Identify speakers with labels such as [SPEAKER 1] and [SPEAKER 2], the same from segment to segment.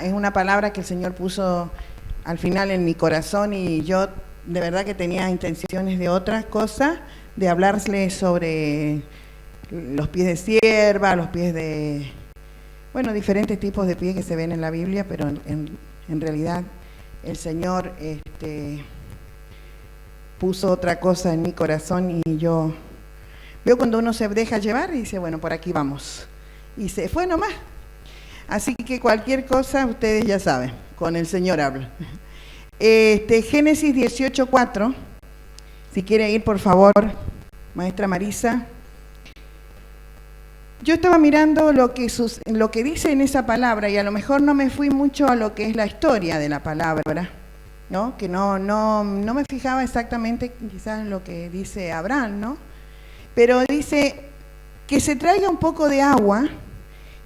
[SPEAKER 1] es una palabra que el Señor puso al final en mi corazón y yo de verdad que tenía intenciones de otra cosa, de hablarles sobre los pies de sierva, los pies de, bueno, diferentes tipos de pies que se ven en la Biblia, pero en realidad el Señor puso otra cosa en mi corazón y yo veo cuando uno se deja llevar y dice, bueno, por aquí vamos. Y se fue nomás. Así que cualquier cosa, ustedes ya saben, con el Señor habla. Génesis 18:4, si quiere ir, por favor, maestra Marisa. Yo estaba mirando lo que dice en esa palabra y a lo mejor no me fui mucho a lo que es la historia de la palabra, ¿no? Que no me fijaba exactamente quizás en lo que dice Abraham, ¿no? Pero dice que se traiga un poco de agua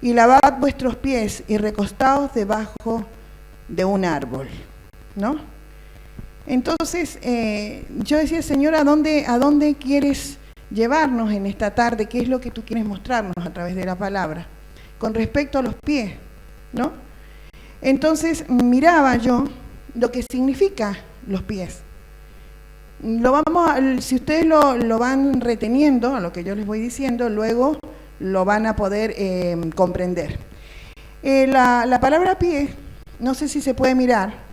[SPEAKER 1] y lavad vuestros pies y recostaos debajo de un árbol, ¿no? Entonces, yo decía, Señor, ¿a dónde quieres llevarnos en esta tarde? ¿Qué es lo que tú quieres mostrarnos a través de la palabra? Con respecto a los pies, ¿no? Entonces, miraba yo lo que significa los pies. Si ustedes lo van reteniendo, a lo que yo les voy diciendo, luego lo van a poder comprender. La palabra pie, no sé si se puede mirar,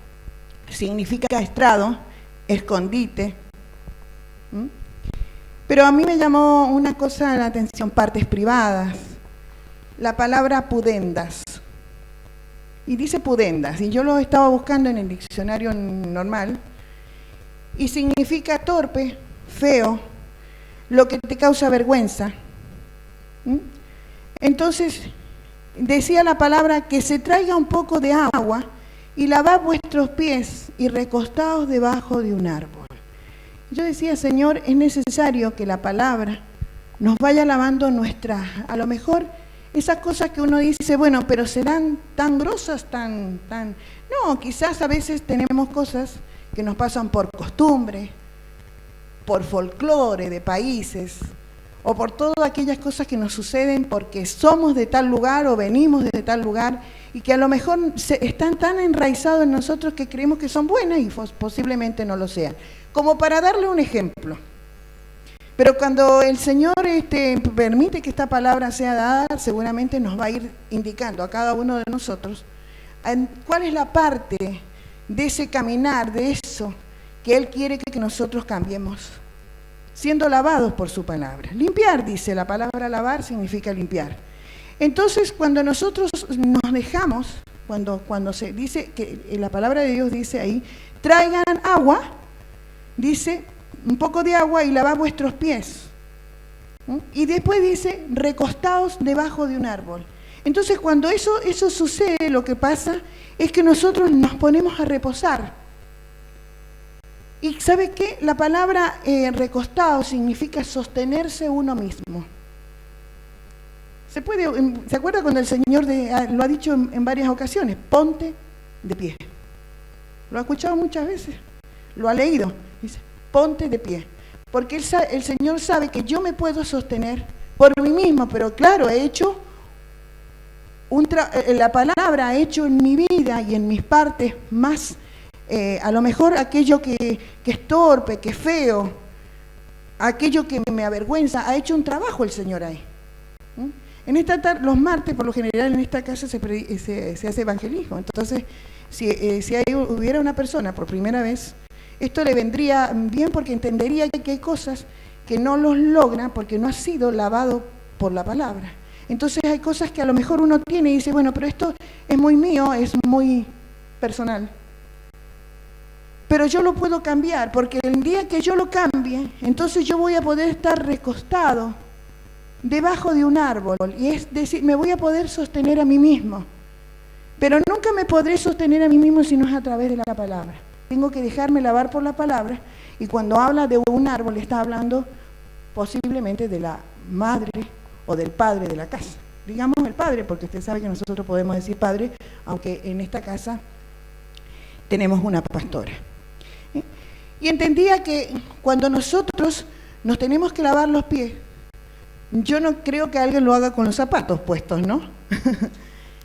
[SPEAKER 1] significa estrado, escondite. Pero a mí me llamó una cosa la atención, partes privadas. La palabra pudendas. Y dice pudendas, y yo lo estaba buscando en el diccionario normal, y significa torpe, feo, lo que te causa vergüenza. Entonces, decía la palabra que se traiga un poco de agua y lavad vuestros pies y recostaos debajo de un árbol. Yo decía, Señor, es necesario que la palabra nos vaya lavando a lo mejor esas cosas que uno dice, bueno, pero serán tan grosas, No, quizás a veces tenemos cosas que nos pasan por costumbre, por folclore de países, o por todas aquellas cosas que nos suceden porque somos de tal lugar o venimos de tal lugar y que a lo mejor están tan enraizados en nosotros que creemos que son buenas y posiblemente no lo sean. Como para darle un ejemplo. Pero cuando el Señor permite que esta palabra sea dada, seguramente nos va a ir indicando a cada uno de nosotros cuál es la parte de ese caminar, de eso que Él quiere que nosotros cambiemos, siendo lavados por su palabra. Limpiar, dice, la palabra lavar significa limpiar. Entonces, cuando nosotros nos dejamos, cuando se dice, que la palabra de Dios dice ahí, traigan agua, dice, un poco de agua y lavad vuestros pies. Y después dice, recostaos debajo de un árbol. Entonces, cuando eso sucede, lo que pasa es que nosotros nos ponemos a reposar. ¿Y sabe qué? La palabra recostado significa sostenerse uno mismo. ¿Se acuerda cuando el Señor lo ha dicho en varias ocasiones? Ponte de pie. Lo ha escuchado muchas veces, lo ha leído. Dice, ponte de pie. Porque el Señor sabe que yo me puedo sostener por mí mismo, pero claro, he hecho la palabra ha hecho en mi vida y en mis partes más, a lo mejor aquello que es torpe, que es feo, aquello que me avergüenza, ha hecho un trabajo el Señor ahí. En esta tarde, los martes, por lo general, en esta casa se hace evangelismo. Entonces, si hubiera una persona por primera vez, esto le vendría bien porque entendería que hay cosas que no los logra porque no ha sido lavado por la palabra. Entonces hay cosas que a lo mejor uno tiene y dice, bueno, pero esto es muy mío, es muy personal. Pero yo lo puedo cambiar, porque el día que yo lo cambie, entonces yo voy a poder estar recostado debajo de un árbol, y es decir, me voy a poder sostener a mí mismo. Pero nunca me podré sostener a mí mismo si no es a través de la palabra. Tengo que dejarme lavar por la palabra, y cuando habla de un árbol está hablando posiblemente de la madre o del padre de la casa. Digamos el padre, porque usted sabe que nosotros podemos decir padre, aunque en esta casa tenemos una pastora. Y entendía que cuando nosotros nos tenemos que lavar los pies, yo no creo que alguien lo haga con los zapatos puestos, ¿no?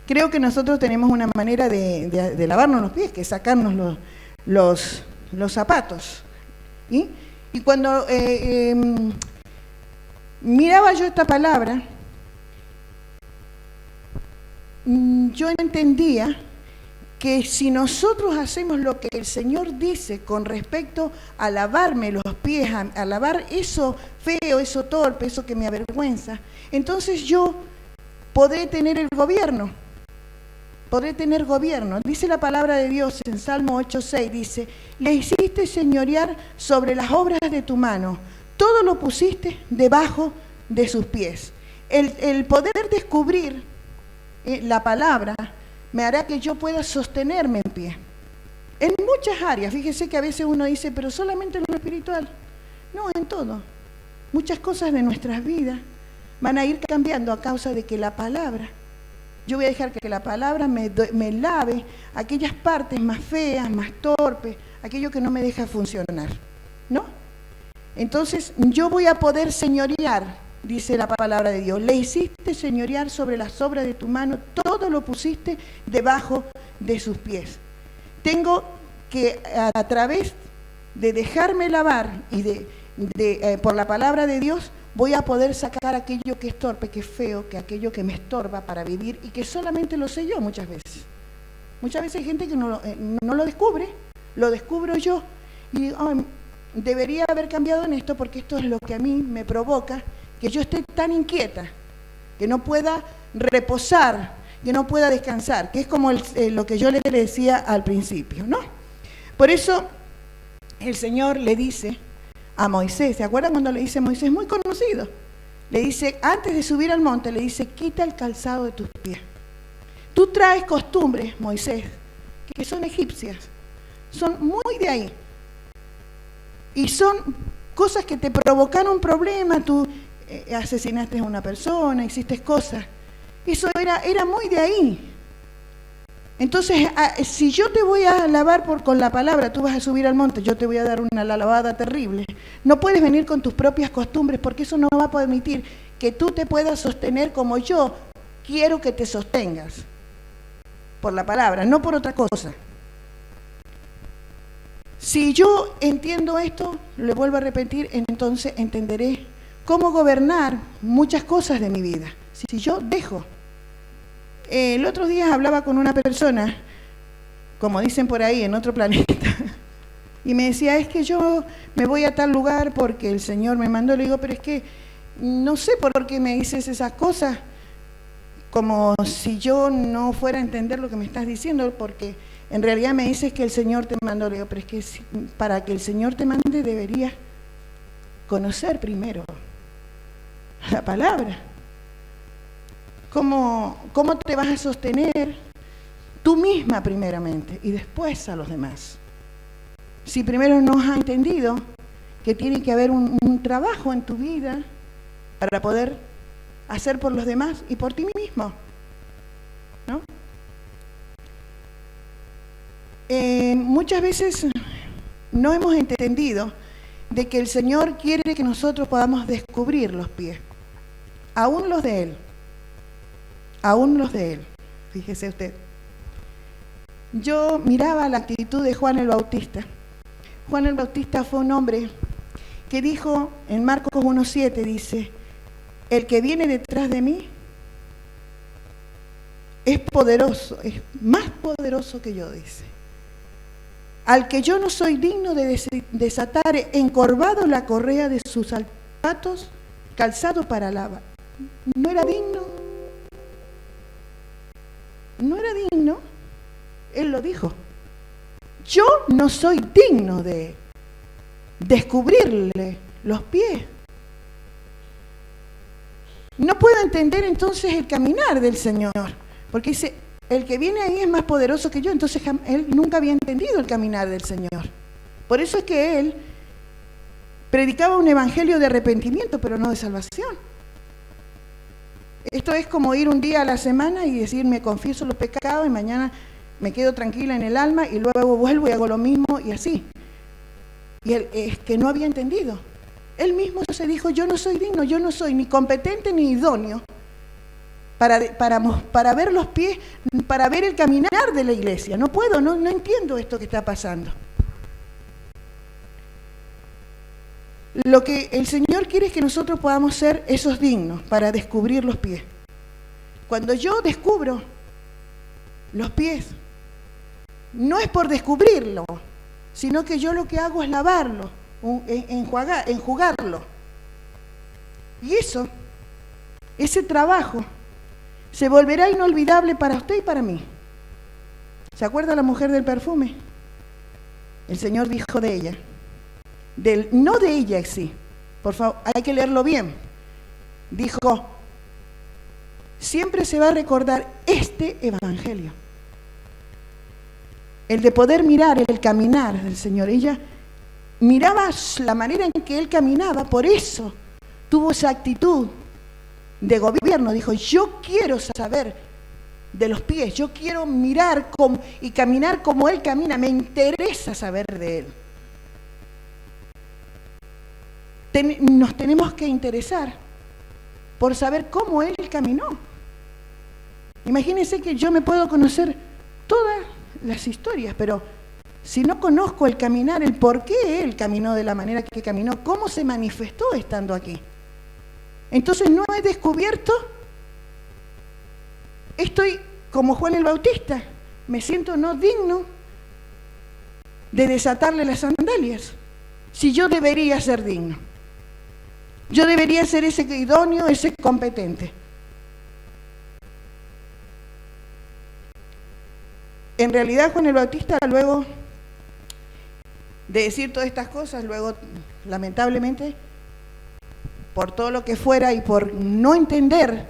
[SPEAKER 1] Creo que nosotros tenemos una manera de lavarnos los pies, que es sacarnos los zapatos. ¿Sí? Y cuando miraba yo esta palabra, yo entendía que si nosotros hacemos lo que el Señor dice con respecto a lavarme los pies, a lavar eso feo, eso torpe, eso que me avergüenza, entonces yo podré tener el gobierno. Podré tener gobierno. Dice la palabra de Dios en Salmo 8:6, dice: le hiciste señorear sobre las obras de tu mano, todo lo pusiste debajo de sus pies. El poder descubrir la palabra me hará que yo pueda sostenerme en pie. En muchas áreas, fíjese que a veces uno dice, pero solamente en lo espiritual. No, en todo. Muchas cosas de nuestras vidas van a ir cambiando a causa de que la palabra, yo voy a dejar que la palabra me lave aquellas partes más feas, más torpes, aquello que no me deja funcionar, ¿no? Entonces yo voy a poder señorear, dice la palabra de Dios. Le hiciste señorear sobre las obras de tu mano, todo lo pusiste debajo de sus pies. Tengo que, a través de dejarme lavar y por la palabra de Dios, voy a poder sacar aquello que es torpe, que es feo, que aquello que me estorba para vivir y que solamente lo sé yo muchas veces. Muchas veces hay gente que no lo descubre, lo descubro yo y digo, oh, debería haber cambiado en esto porque esto es lo que a mí me provoca que yo esté tan inquieta, que no pueda reposar, que no pueda descansar, que es como lo que yo le decía al principio, ¿no? Por eso el Señor le dice a Moisés, ¿se acuerdan cuando le dice a Moisés? Muy conocido. Le dice, antes de subir al monte, le dice, quita el calzado de tus pies. Tú traes costumbres, Moisés, que son egipcias, son muy de ahí. Y son cosas que te provocaron problemas, tú asesinaste a una persona, hiciste cosas. Eso era muy de ahí. Entonces, si yo te voy a lavar con la palabra, tú vas a subir al monte, yo te voy a dar una lavada terrible. No puedes venir con tus propias costumbres porque eso no va a permitir que tú te puedas sostener como yo quiero que te sostengas. Por la palabra, no por otra cosa. Si yo entiendo esto, le vuelvo a repetir, entonces entenderé cómo gobernar muchas cosas de mi vida. Si yo dejo. El otro día hablaba con una persona, como dicen por ahí, en otro planeta, y me decía, es que yo me voy a tal lugar porque el Señor me mandó. Le digo, pero es que no sé por qué me dices esas cosas, como si yo no fuera a entender lo que me estás diciendo, porque en realidad me dices que el Señor te mandó. Le digo, pero es que para que el Señor te mande deberías conocer primero la palabra. ¿Cómo te vas a sostener tú misma primeramente y después a los demás? Si primero no has entendido que tiene que haber un trabajo en tu vida para poder hacer por los demás y por ti mismo, ¿no? Muchas veces no hemos entendido de que el Señor quiere que nosotros podamos descubrir los pies, aún los de Él. Aún los de Él, fíjese usted. Yo miraba la actitud de Juan el Bautista. Juan el Bautista fue un hombre que dijo en Marcos 1:7, dice, el que viene detrás de mí es poderoso, es más poderoso que yo, dice. Al que yo no soy digno de desatar encorvado la correa de sus zapatos, calzado para lavar. ¿No era digno? No era digno, él lo dijo. Yo no soy digno de descubrirle los pies. No puedo entender entonces el caminar del Señor, porque dice, el que viene ahí es más poderoso que yo, entonces él nunca había entendido el caminar del Señor. Por eso es que él predicaba un evangelio de arrepentimiento, pero no de salvación. Esto es como ir un día a la semana y decir, me confieso los pecados y mañana me quedo tranquila en el alma y luego vuelvo y hago lo mismo y así. Y él es que no había entendido. Él mismo se dijo, yo no soy digno, yo no soy ni competente ni idóneo para ver los pies, para ver el caminar de la iglesia. No puedo, no entiendo esto que está pasando. Lo que el Señor quiere es que nosotros podamos ser esos dignos para descubrir los pies. Cuando yo descubro los pies, no es por descubrirlo, sino que yo lo que hago es lavarlo, enjugarlo. Y ese trabajo se volverá inolvidable para usted y para mí. ¿Se acuerda la mujer del perfume? El Señor dijo de ella, no de ella en sí, por favor, hay que leerlo bien. Dijo, siempre se va a recordar este evangelio, el de poder mirar el caminar del Señor. Ella miraba la manera en que Él caminaba, por eso tuvo esa actitud de gobierno. Dijo, yo quiero saber de los pies, yo quiero mirar y caminar como Él camina, me interesa saber de Él. Nos tenemos que interesar por saber cómo Él caminó. Imagínense que yo me puedo conocer todas las historias, pero si no conozco el caminar, el por qué Él caminó de la manera que caminó, cómo se manifestó estando aquí, entonces no he descubierto, estoy como Juan el Bautista, me siento no digno de desatarle las sandalias, si yo debería ser digno. Yo debería ser ese idóneo, ese competente. En realidad Juan el Bautista, luego de decir todas estas cosas, luego lamentablemente, por todo lo que fuera y por no entender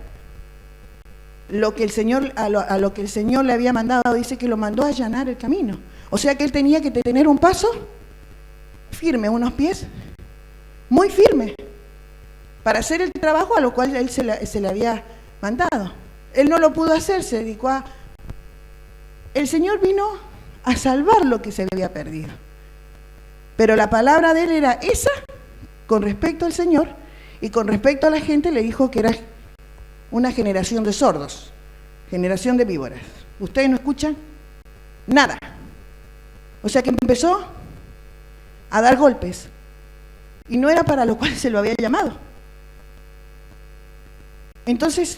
[SPEAKER 1] lo que el Señor, a lo que el Señor le había mandado, dice que lo mandó a allanar el camino. O sea que él tenía que tener un paso firme, unos pies muy firmes, para hacer el trabajo a lo cual él se le había mandado. Él no lo pudo hacer, se dedicó a... El Señor vino a salvar lo que se había perdido. Pero la palabra de él era esa, con respecto al Señor, y con respecto a la gente le dijo que era una generación de sordos, generación de víboras. ¿Ustedes no escuchan? Nada. O sea que empezó a dar golpes. Y no era para lo cual se lo había llamado. Entonces,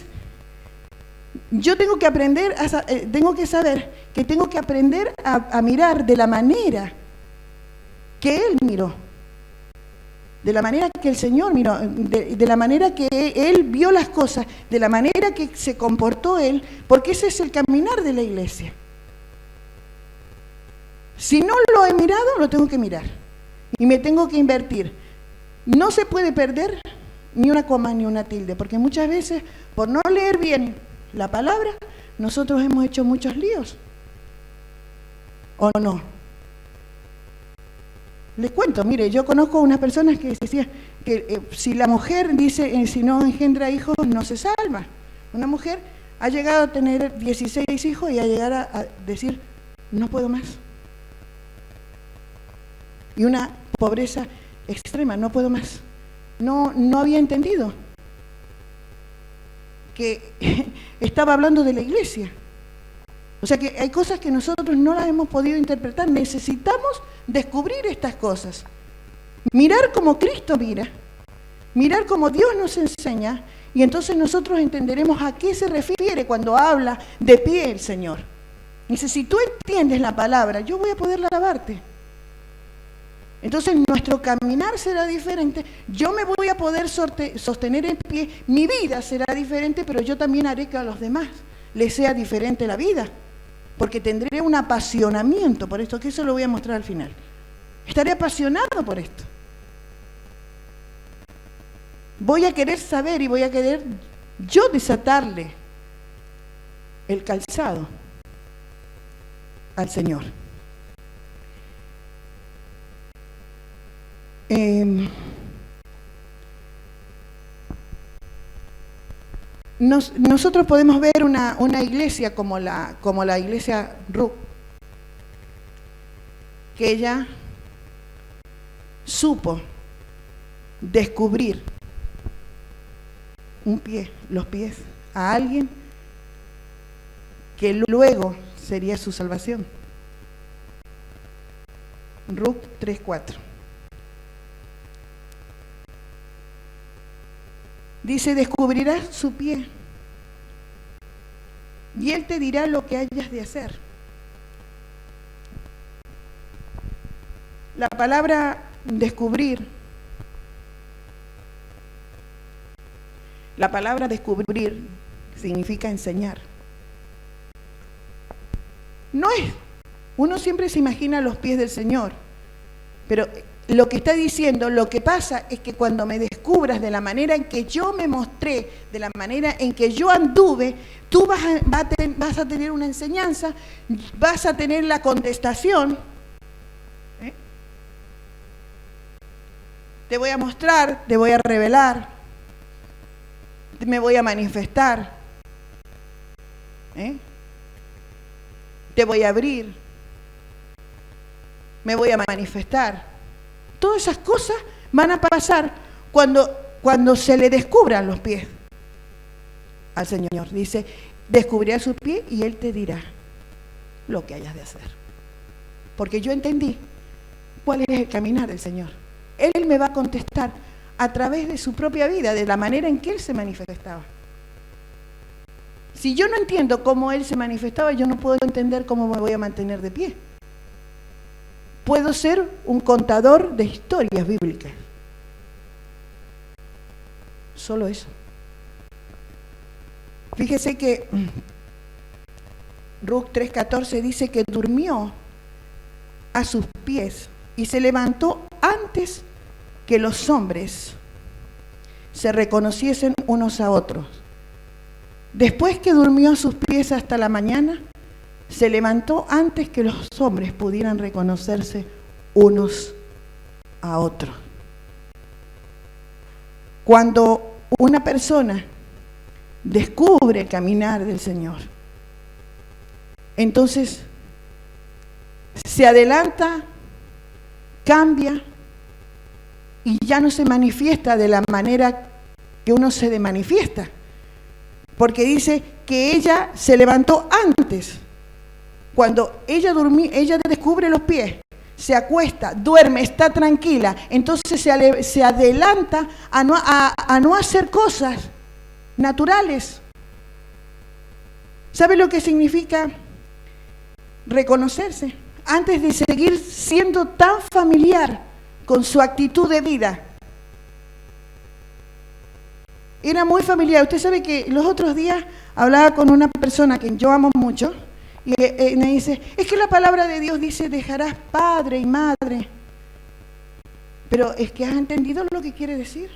[SPEAKER 1] yo tengo que aprender, tengo que saber que tengo que aprender a mirar de la manera que Él miró, de la manera que el Señor miró, de la manera que Él vio las cosas, de la manera que se comportó Él, porque ese es el caminar de la iglesia. Si no lo he mirado, lo tengo que mirar y me tengo que invertir. No se puede perder ni una coma ni una tilde, porque muchas veces, por no leer bien la palabra, nosotros hemos hecho muchos líos. ¿O no? Les cuento, mire, yo conozco unas personas que decían que si la mujer dice, si no engendra hijos, no se salva. Una mujer ha llegado a tener 16 hijos y a llegar a decir, no puedo más. Y una pobreza extrema, no puedo más. No había entendido que estaba hablando de la iglesia. O sea que hay cosas que nosotros no las hemos podido interpretar. Necesitamos descubrir estas cosas. Mirar como Cristo mira. Mirar como Dios nos enseña. Y entonces nosotros entenderemos a qué se refiere cuando habla de pie el Señor. Dice, si tú entiendes la palabra, yo voy a poder lavarte. Entonces nuestro caminar será diferente, yo me voy a poder sostener en pie, mi vida será diferente, pero yo también haré que a los demás les sea diferente la vida, porque tendré un apasionamiento por esto, que eso lo voy a mostrar al final. Estaré apasionado por esto. Voy a querer saber y voy a querer yo desatarle el calzado al Señor. Nosotros podemos ver una iglesia como la iglesia Ruth, que ella supo descubrir los pies a alguien que luego sería su salvación. Ruth 3:4. Dice, descubrirás su pie y él te dirá lo que hayas de hacer. La palabra descubrir, significa enseñar. No es, uno siempre se imagina los pies del Señor, pero lo que está diciendo, lo que pasa es que cuando me descubras de la manera en que yo me mostré, de la manera en que yo anduve, tú vas a tener una enseñanza, vas a tener la contestación. Te voy a mostrar, te voy a revelar, me voy a manifestar, te voy a abrir, me voy a manifestar. Todas esas cosas van a pasar cuando se le descubran los pies al Señor. Dice, descubrirás sus pies y Él te dirá lo que hayas de hacer. Porque yo entendí cuál es el caminar del Señor. Él me va a contestar a través de su propia vida, de la manera en que Él se manifestaba. Si yo no entiendo cómo Él se manifestaba, yo no puedo entender cómo me voy a mantener de pie. Puedo ser un contador de historias bíblicas. Solo eso. Fíjese que Ruth 3:14 dice que durmió a sus pies y se levantó antes que los hombres se reconociesen unos a otros. Después que durmió a sus pies hasta la mañana, se levantó antes que los hombres pudieran reconocerse unos a otros. Cuando una persona descubre el caminar del Señor, entonces se adelanta, cambia y ya no se manifiesta de la manera que uno se manifiesta. Porque dice que ella se levantó antes. Cuando ella descubre los pies, se acuesta, duerme, está tranquila, entonces se adelanta a no hacer cosas naturales. ¿Sabe lo que significa reconocerse? Antes de seguir siendo tan familiar con su actitud de vida. Era muy familiar. Usted sabe que los otros días hablaba con una persona que yo amo mucho y me dice, es que la palabra de Dios dice, dejarás padre y madre. Pero es que has entendido lo que quiere decir.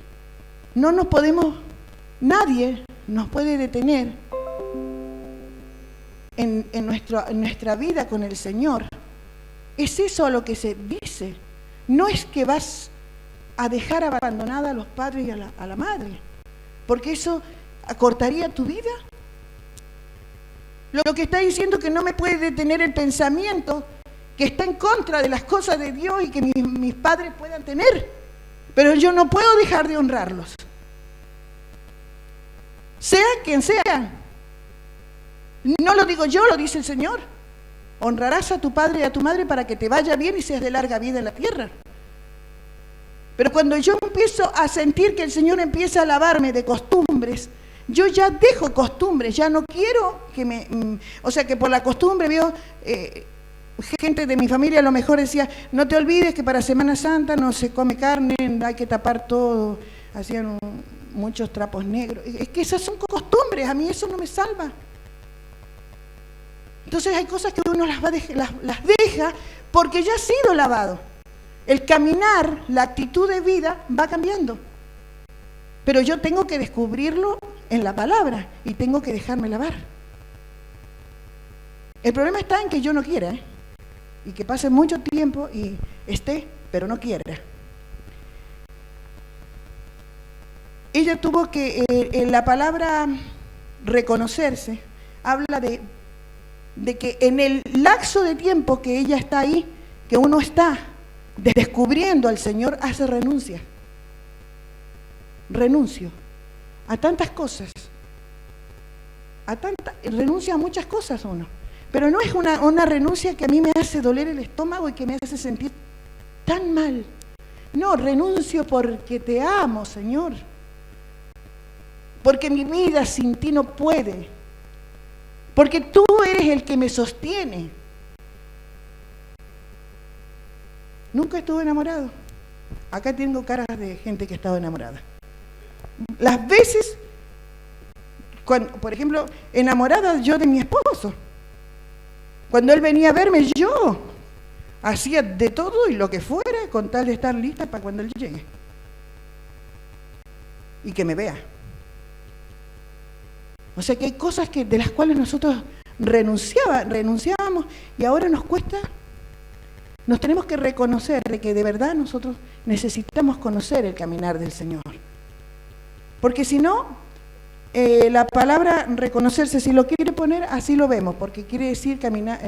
[SPEAKER 1] No nos podemos, nadie nos puede detener en nuestra vida con el Señor. Es eso a lo que se dice. No es que vas a dejar abandonada a los padres y a la madre, porque eso acortaría tu vida. Lo que está diciendo es que no me puede detener el pensamiento que está en contra de las cosas de Dios y que mis padres puedan tener, pero yo no puedo dejar de honrarlos, sea quien sea. No lo digo yo, lo dice el Señor. Honrarás a tu padre y a tu madre para que te vaya bien y seas de larga vida en la tierra. Pero cuando yo empiezo a sentir que el Señor empieza a lavarme de costumbres, yo ya dejo costumbres, ya no quiero que por la costumbre veo, gente de mi familia a lo mejor decía, no te olvides que para Semana Santa no se come carne, hay que tapar todo, hacían muchos trapos negros. Es que esas son costumbres, a mí eso no me salva. Entonces hay cosas que uno las deja porque ya ha sido lavado. El caminar, la actitud de vida va cambiando. Pero yo tengo que descubrirlo en la palabra y tengo que dejarme lavar. El problema está en que yo no quiera, y que pase mucho tiempo y pero no quiera. Ella tuvo que, en la palabra reconocerse, habla de que en el lapso de tiempo que ella está ahí, que uno está descubriendo al Señor, hace renuncia. Renuncio a tantas cosas, renuncia a muchas cosas uno. Pero no es una renuncia que a mí me hace doler el estómago y que me hace sentir tan mal. No, renuncio porque te amo, Señor. Porque mi vida sin ti no puede. Porque tú eres el que me sostiene. Nunca estuve enamorado. Acá tengo caras de gente que ha estado enamorada. Las veces, cuando, por ejemplo, enamorada yo de mi esposo. Cuando él venía a verme, yo hacía de todo y lo que fuera con tal de estar lista para cuando él llegue. Y que me vea. O sea que hay cosas de las cuales nosotros renunciábamos y ahora nos cuesta. Nos tenemos que reconocer de que de verdad nosotros necesitamos conocer el caminar del Señor. Porque si no, la palabra reconocerse, si lo quiere poner, así lo vemos, porque quiere decir caminar,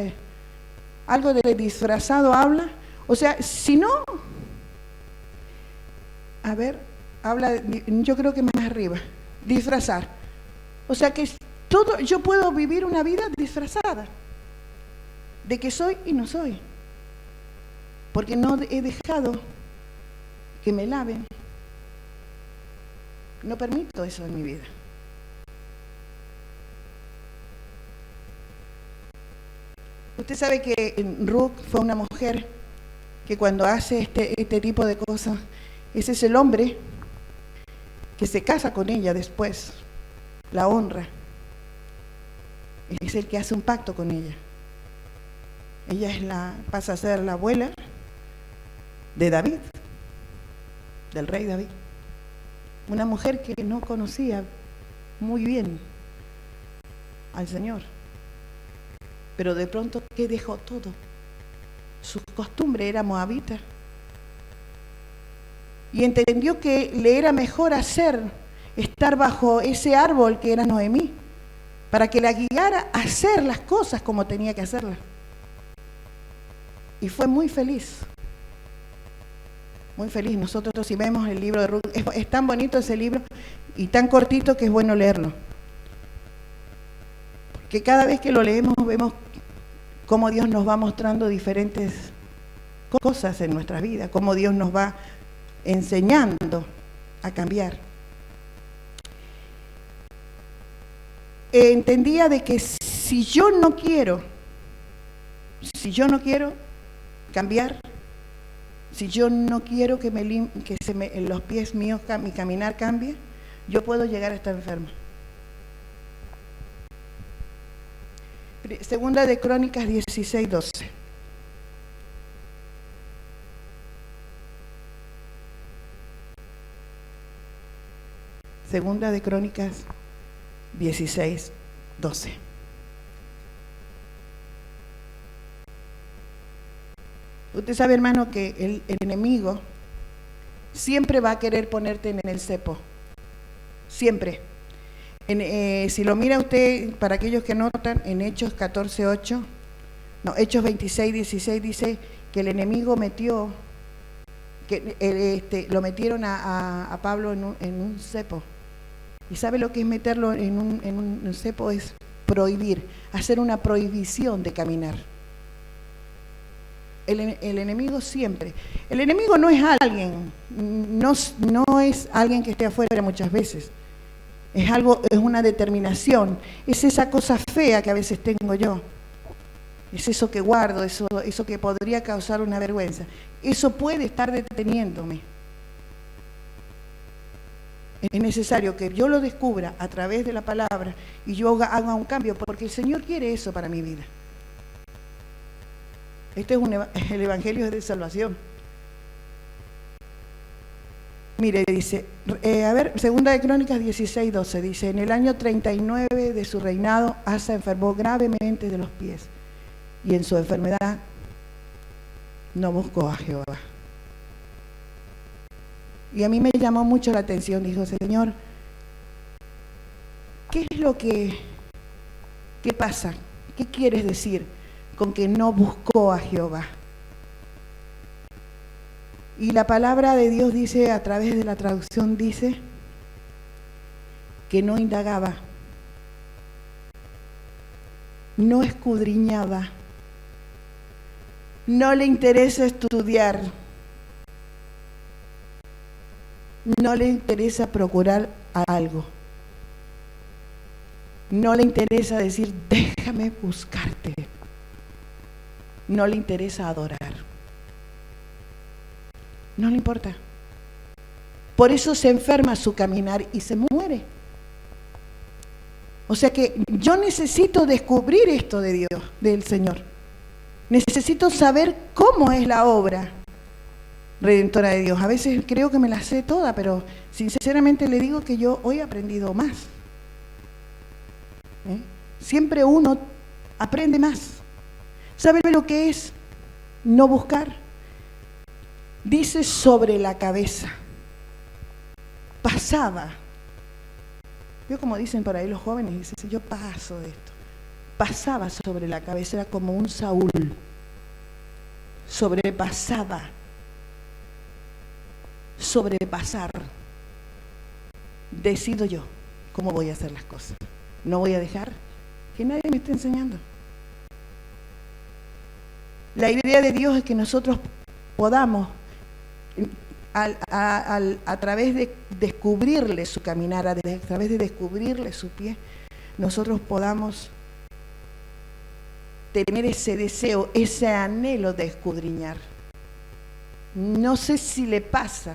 [SPEAKER 1] algo de disfrazado habla. O sea, si no, a ver, habla, yo creo que más arriba, disfrazar. O sea que yo puedo vivir una vida disfrazada, de que soy y no soy. Porque no he dejado que me laven. No permito eso en mi vida. Usted sabe que Ruth fue una mujer que cuando hace este tipo de cosas, ese es el hombre que se casa con ella después, la honra. Es el que hace un pacto con ella. Ella pasa a ser la abuela de David, del rey David. Una mujer que no conocía muy bien al Señor, pero de pronto que dejó todo. Su costumbre era moabita y entendió que le era mejor estar bajo ese árbol que era Noemí, para que la guiara a hacer las cosas como tenía que hacerlas. Y fue muy feliz. Muy feliz. Nosotros si vemos el libro de Ruth, es tan bonito ese libro y tan cortito que es bueno leerlo. Porque cada vez que lo leemos vemos cómo Dios nos va mostrando diferentes cosas en nuestras vidas, cómo Dios nos va enseñando a cambiar. Entendía de que si yo no quiero cambiar, si yo no quiero que en los pies míos mi caminar cambie, yo puedo llegar a estar enferma. Segunda de Crónicas 16:12. Segunda de Crónicas 16:12. Usted sabe, hermano, que el enemigo siempre va a querer ponerte en el cepo. Siempre. Si lo mira usted, para aquellos que notan, en Hechos 14:8, no, Hechos 26:16 dice que el enemigo lo metieron a Pablo en un cepo. ¿Y sabe lo que es meterlo en un cepo? Es prohibir, hacer una prohibición de caminar. El enemigo siempre. El enemigo no es alguien, no es alguien que esté afuera muchas veces. Es una determinación. Es esa cosa fea que a veces tengo yo. Es eso que guardo, eso que podría causar una vergüenza. Eso puede estar deteniéndome. Es necesario que yo lo descubra a través de la palabra y yo haga un cambio, porque el Señor quiere eso para mi vida. Este es el Evangelio de salvación. Mire, dice, Segunda de Crónicas 16:12, dice, en el año 39 de su reinado, Asa enfermó gravemente de los pies, y en su enfermedad no buscó a Jehová. Y a mí me llamó mucho la atención, dijo, Señor, ¿qué pasa? ¿Qué quieres decir con que no buscó a Jehová? Y la palabra de Dios dice, a través de la traducción, dice que no indagaba, no escudriñaba, no le interesa estudiar, no le interesa procurar algo, no le interesa decir, déjame buscarte, no le interesa adorar, no le importa. Por eso se enferma su caminar y se muere. O sea que yo necesito descubrir esto de Dios, del Señor. Necesito saber cómo es la obra redentora de Dios. A veces creo que me la sé toda, pero sinceramente le digo que yo hoy he aprendido más. Siempre uno aprende más. ¿Sabe lo que es no buscar? Dice sobre la cabeza. Pasaba. Yo, como dicen por ahí los jóvenes, dicen, yo paso de esto. Pasaba sobre la cabeza, era como un Saúl. Sobrepasaba. Sobrepasar. Decido yo cómo voy a hacer las cosas. No voy a dejar que nadie me esté enseñando. La idea de Dios es que nosotros podamos, a través de descubrirle su caminar, a través de descubrirle su pie, nosotros podamos tener ese deseo, ese anhelo de escudriñar. No sé si le pasa,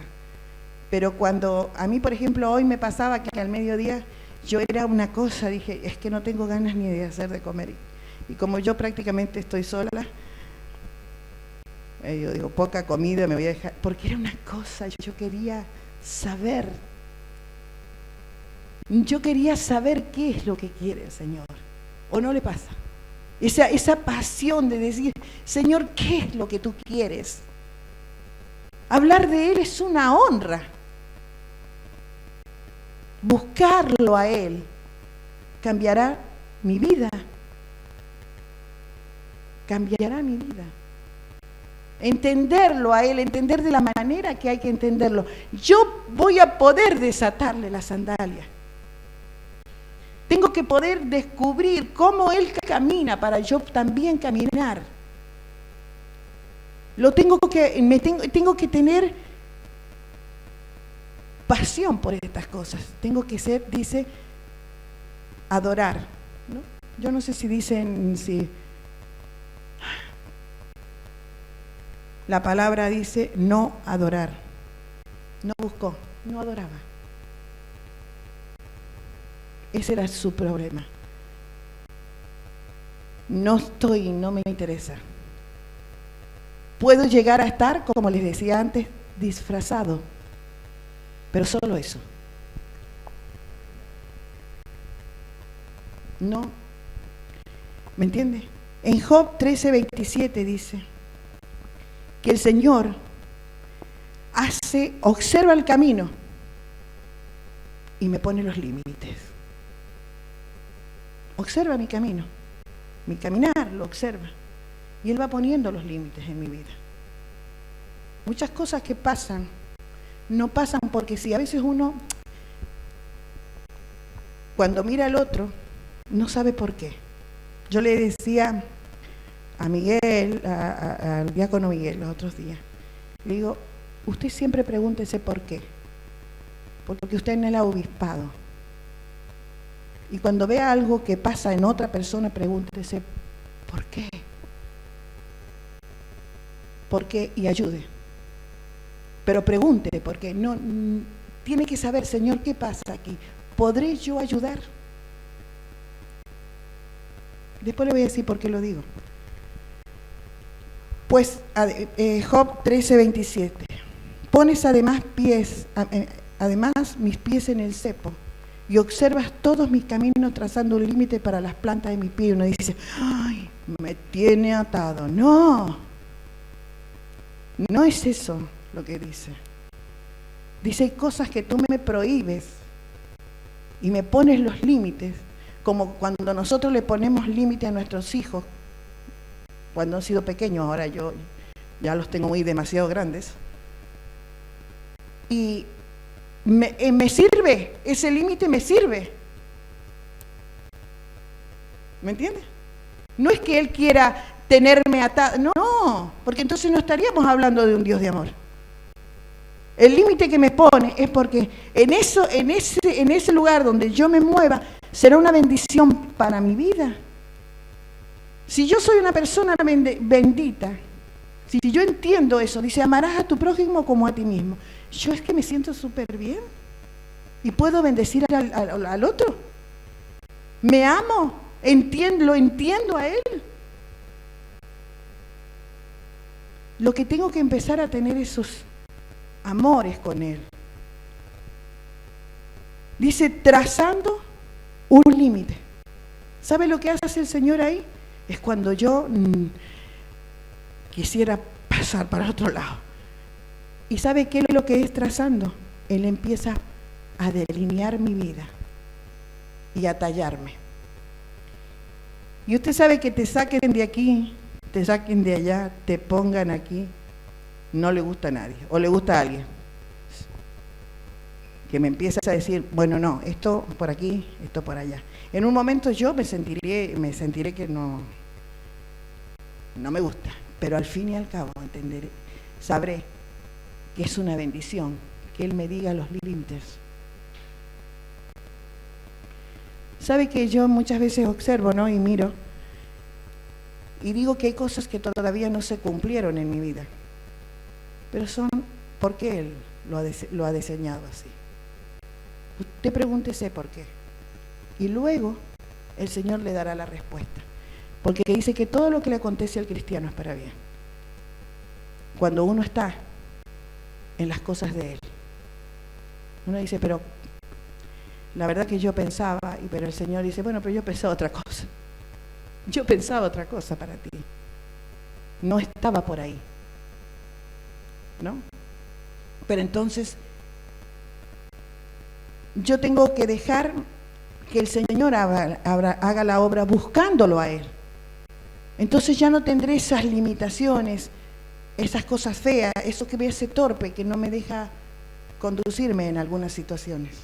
[SPEAKER 1] pero cuando a mí, por ejemplo, hoy me pasaba que al mediodía yo era una cosa, dije, es que no tengo ganas ni de hacer de comer. Y como yo prácticamente estoy sola, yo digo, poca comida me voy a dejar, porque era una cosa, yo quería saber. Yo quería saber qué es lo que quiere el Señor. ¿O no le pasa? Esa pasión de decir, Señor, ¿qué es lo que tú quieres? Hablar de Él es una honra. Buscarlo a Él cambiará mi vida. Cambiará mi vida. Entenderlo a Él, entender de la manera que hay que entenderlo. Yo voy a poder desatarle la sandalia. Tengo que poder descubrir cómo Él camina para yo también caminar. Tengo que tener pasión por estas cosas. Tengo que ser, dice, adorar, ¿no? Yo no sé si dicen, si la palabra dice no adorar. No buscó, no adoraba. Ese era su problema. No me interesa. Puedo llegar a estar, como les decía antes, disfrazado, pero solo eso. No, ¿me entiende? En Job 13:27 dice que el Señor observa el camino y me pone los límites. Observa mi camino, mi caminar lo observa. Y Él va poniendo los límites en mi vida. Muchas cosas que pasan, no pasan porque sí. A veces uno, cuando mira al otro, no sabe por qué. Yo le decía a Miguel, al diácono Miguel los otros días, le digo, usted siempre pregúntese por qué. Porque usted en el obispado. Y cuando vea algo que pasa en otra persona, pregúntese ¿por qué? ¿Por qué? Y ayude. Pero pregunte, porque no tiene que saber, Señor, ¿qué pasa aquí? ¿Podré yo ayudar? Después le voy a decir por qué lo digo. Pues Job 13:27. Pones además mis pies en el cepo y observas todos mis caminos trazando un límite para las plantas de mi pie. Y uno dice, ay, me tiene atado. No es eso lo que dice. Dice, hay cosas que tú me prohíbes y me pones los límites, como cuando nosotros le ponemos límite a nuestros hijos, cuando han sido pequeños. Ahora yo ya los tengo muy demasiado grandes. Y me sirve, ese límite me sirve. ¿Me entiendes? No es que Él quiera tenerme atado, no, porque entonces no estaríamos hablando de un Dios de amor. El límite que me pone es porque en ese lugar donde yo me mueva, será una bendición para mi vida. Si yo soy una persona bendita, si yo entiendo eso, dice, amarás a tu prójimo como a ti mismo. Yo es que me siento súper bien y puedo bendecir al otro. Me amo, lo entiendo a él. Lo que tengo que empezar a tener esos amores con él. Dice, trazando un límite. ¿Sabe lo que hace el Señor ahí? Es cuando yo quisiera pasar para otro lado. ¿Y sabe qué es lo que es trazando? Él empieza a delinear mi vida y a tallarme. Y usted sabe que te saquen de aquí, te saquen de allá, te pongan aquí, no le gusta a nadie, o le gusta a alguien. Que me empieza a decir, bueno, no, esto por aquí, esto por allá. En un momento yo me sentiré que no me gusta, pero al fin y al cabo entenderé, sabré que es una bendición que Él me diga los límites. Sabe que yo muchas veces observo, ¿no? Y miro, y digo que hay cosas que todavía no se cumplieron en mi vida, pero son porque Él lo ha diseñado así. Usted pregúntese por qué. Y luego el Señor le dará la respuesta. Porque dice que todo lo que le acontece al cristiano es para bien. Cuando uno está en las cosas de Él. Uno dice, pero la verdad que yo pensaba, pero el Señor dice, bueno, pero yo pensaba otra cosa. Yo pensaba otra cosa para ti. No estaba por ahí. ¿No? Pero entonces yo tengo que dejar que el Señor haga la obra buscándolo a Él. Entonces ya no tendré esas limitaciones, esas cosas feas, eso que me hace torpe, que no me deja conducirme en algunas situaciones.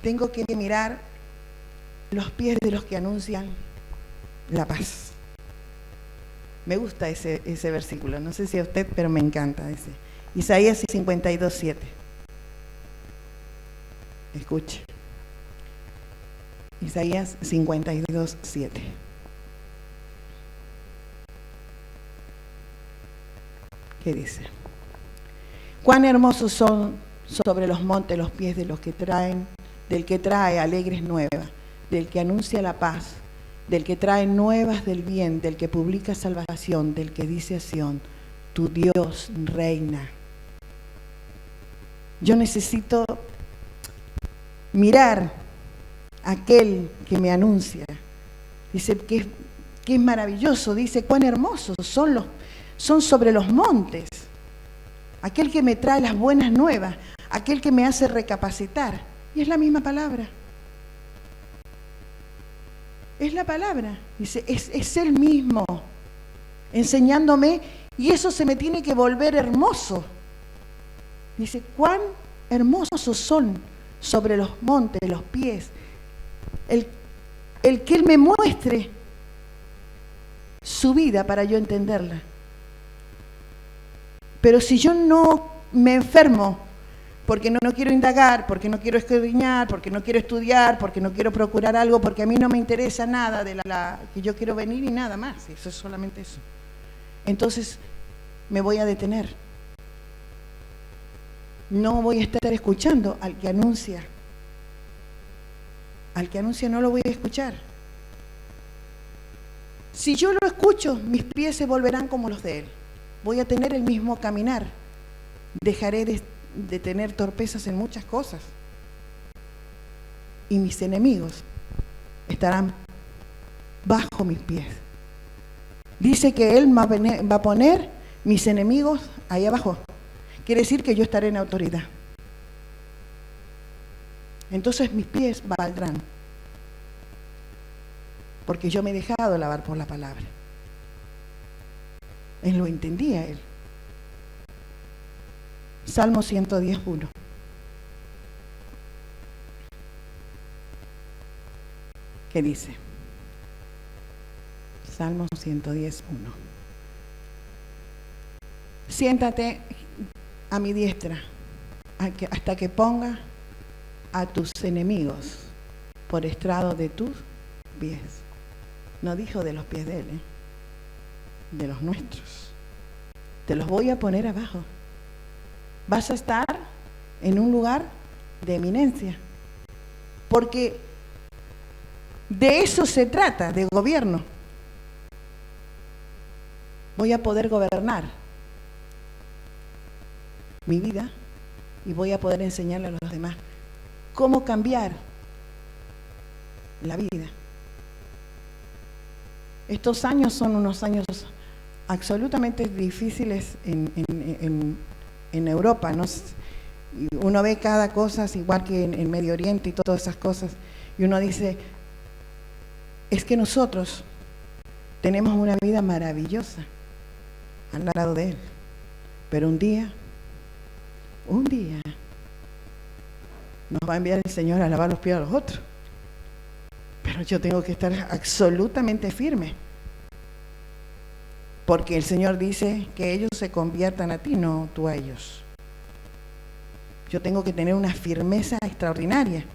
[SPEAKER 1] Tengo que mirar los pies de los que anuncian la paz. Me gusta ese versículo, no sé si a usted, pero me encanta ese. Isaías 52:7. Escuche. Isaías 52:7. ¿Qué dice? Cuán hermosos son sobre los montes los pies de los que del que trae alegres nuevas, del que anuncia la paz, del que trae nuevas del bien, del que publica salvación, del que dice a Sión, tu Dios reina. Yo necesito mirar a aquel que me anuncia. Dice que es maravilloso, dice cuán hermosos son sobre los montes. Aquel que me trae las buenas nuevas, aquel que me hace recapacitar. Y es la misma palabra. Es la palabra. Dice, es Él mismo enseñándome, y eso se me tiene que volver hermoso. Dice, cuán hermosos son sobre los montes, los pies. El que Él me muestre su vida para yo entenderla. Pero si yo no me enfermo, porque no quiero indagar, porque no quiero escudriñar, porque no quiero estudiar, porque no quiero procurar algo, porque a mí no me interesa nada de que yo quiero venir y nada más, eso es solamente eso. Entonces me voy a detener. No voy a estar escuchando al que anuncia. Al que anuncia no lo voy a escuchar. Si yo lo escucho, mis pies se volverán como los de Él. Voy a tener el mismo caminar. Dejaré de tener torpezas en muchas cosas. Y mis enemigos estarán bajo mis pies. Dice que Él va a poner mis enemigos ahí abajo. Quiere decir que yo estaré en autoridad. Entonces mis pies valdrán. Porque yo me he dejado lavar por la palabra. Él lo entendía, Él. Salmo 110:1. ¿Qué dice? Salmo 110:1. Siéntate a mi diestra hasta que ponga a tus enemigos por estrado de tus pies. No dijo de los pies de él, de los nuestros. Te los voy a poner abajo. Vas a estar en un lugar de eminencia, porque de eso se trata, de gobierno. Voy a poder gobernar mi vida y voy a poder enseñarle a los demás cómo cambiar la vida. Estos años son unos años absolutamente difíciles en Europa, ¿no? Uno ve cada cosa, igual que en Medio Oriente y todas esas cosas, y uno dice, es que nosotros tenemos una vida maravillosa al lado de Él, pero un día nos va a enviar el Señor a lavar los pies a los otros, pero yo tengo que estar absolutamente firme, porque el Señor dice que ellos se conviertan a ti, no tú a ellos. Yo tengo que tener una firmeza extraordinaria.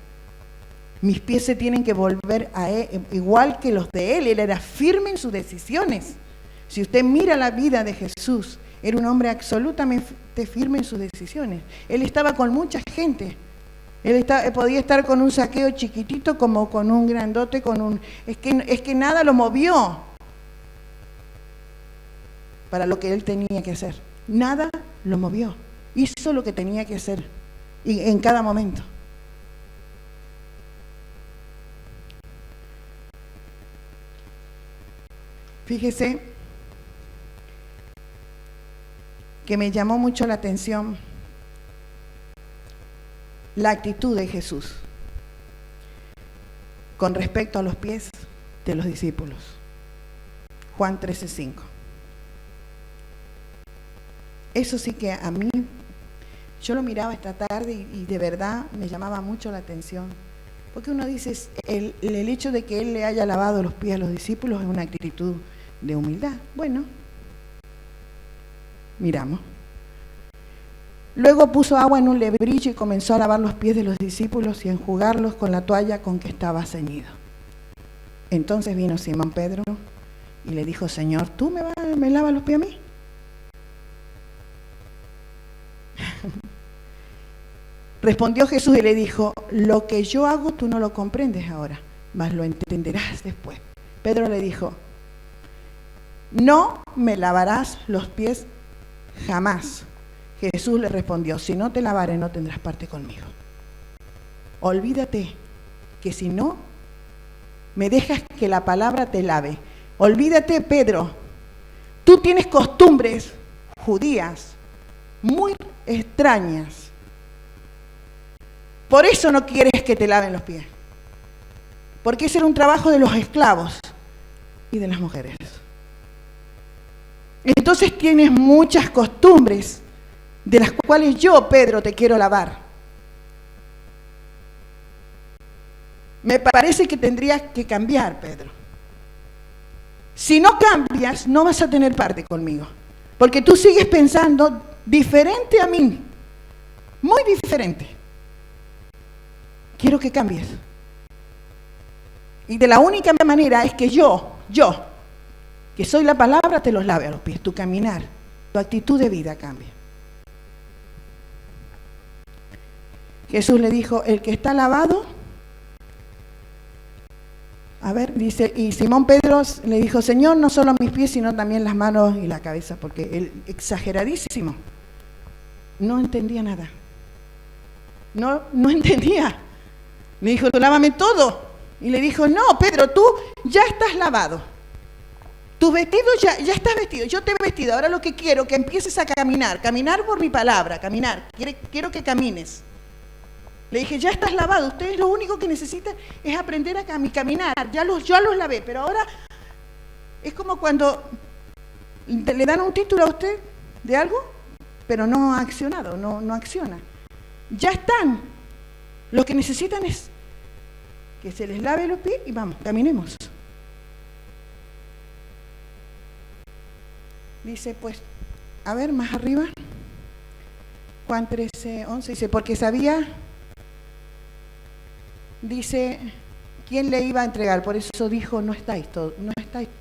[SPEAKER 1] Mis pies se tienen que volver a Él, igual que los de Él. Él era firme en sus decisiones. Si usted mira la vida de Jesús, era un hombre absolutamente firme en sus decisiones. Él estaba con mucha gente. Podía estar con un Zaqueo chiquitito como con un grandote, es que nada lo movió para lo que él tenía que hacer. Nada lo movió. Hizo lo que tenía que hacer y en cada momento. Fíjese que me llamó mucho la atención la actitud de Jesús con respecto a los pies de los discípulos. Juan 13:5. Eso sí que a mí, yo lo miraba esta tarde y de verdad me llamaba mucho la atención. Porque uno dice, el hecho de que Él le haya lavado los pies a los discípulos es una actitud de humildad. Bueno, miramos. Luego puso agua en un lebrillo y comenzó a lavar los pies de los discípulos y a enjugarlos con la toalla con que estaba ceñido. Entonces vino Simón Pedro y le dijo, Señor, ¿tú me lavas los pies a mí? Respondió Jesús y le dijo, lo que yo hago tú no lo comprendes ahora, mas lo entenderás después. Pedro le dijo, no me lavarás los pies jamás. Jesús le respondió, si no te lavare no tendrás parte conmigo. Olvídate que si no me dejas que la palabra te lave. Olvídate, Pedro, tú tienes costumbres judías muy extrañas. Por eso no quieres que te laven los pies. Porque ese era un trabajo de los esclavos y de las mujeres. Entonces tienes muchas costumbres de las cuales yo, Pedro, te quiero lavar. Me parece que tendrías que cambiar, Pedro. Si no cambias, no vas a tener parte conmigo. Porque tú sigues pensando diferente a mí. Muy diferente. Quiero que cambies. Y de la única manera es que yo, que soy la palabra, te los lave a los pies. Tu caminar, tu actitud de vida cambia. Jesús le dijo, el que está lavado, dice, y Simón Pedro le dijo, Señor, no solo mis pies, sino también las manos y la cabeza, porque él, exageradísimo, no entendía nada. No entendía. Le dijo, tú lávame todo. Y le dijo, no, Pedro, tú ya estás lavado. Tu vestido ya estás vestido, yo te he vestido. Ahora lo que quiero que empieces a caminar por mi palabra, caminar. Quiero que camines. Le dije, ya estás lavado, ustedes lo único que necesitan es aprender a caminar. Ya los lavé, pero ahora es como cuando le dan un título a usted de algo, pero no ha accionado, no acciona. Ya están. Lo que necesitan es que se les lave los pies y vamos, caminemos. Dice, pues, a ver, más arriba, Juan 13:11, dice, porque sabía, dice, quién le iba a entregar, por eso dijo, no estáis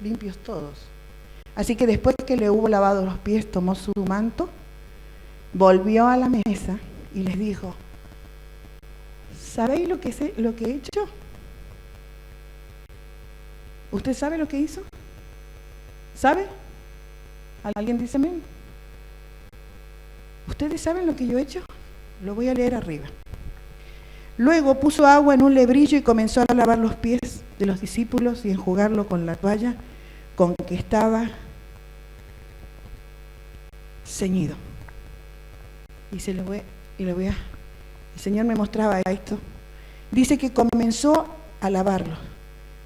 [SPEAKER 1] limpios todos. Así que después que le hubo lavado los pies, tomó su manto, volvió a la mesa y les dijo, ¿sabéis lo que he hecho? ¿Usted sabe lo que hizo? ¿Sabe? ¿Alguien dice amén? ¿Ustedes saben lo que yo he hecho? Lo voy a leer arriba. Luego puso agua en un lebrillo y comenzó a lavar los pies de los discípulos y enjugarlo con la toalla con que estaba ceñido. Y el Señor me mostraba esto. Dice que comenzó a lavarlo.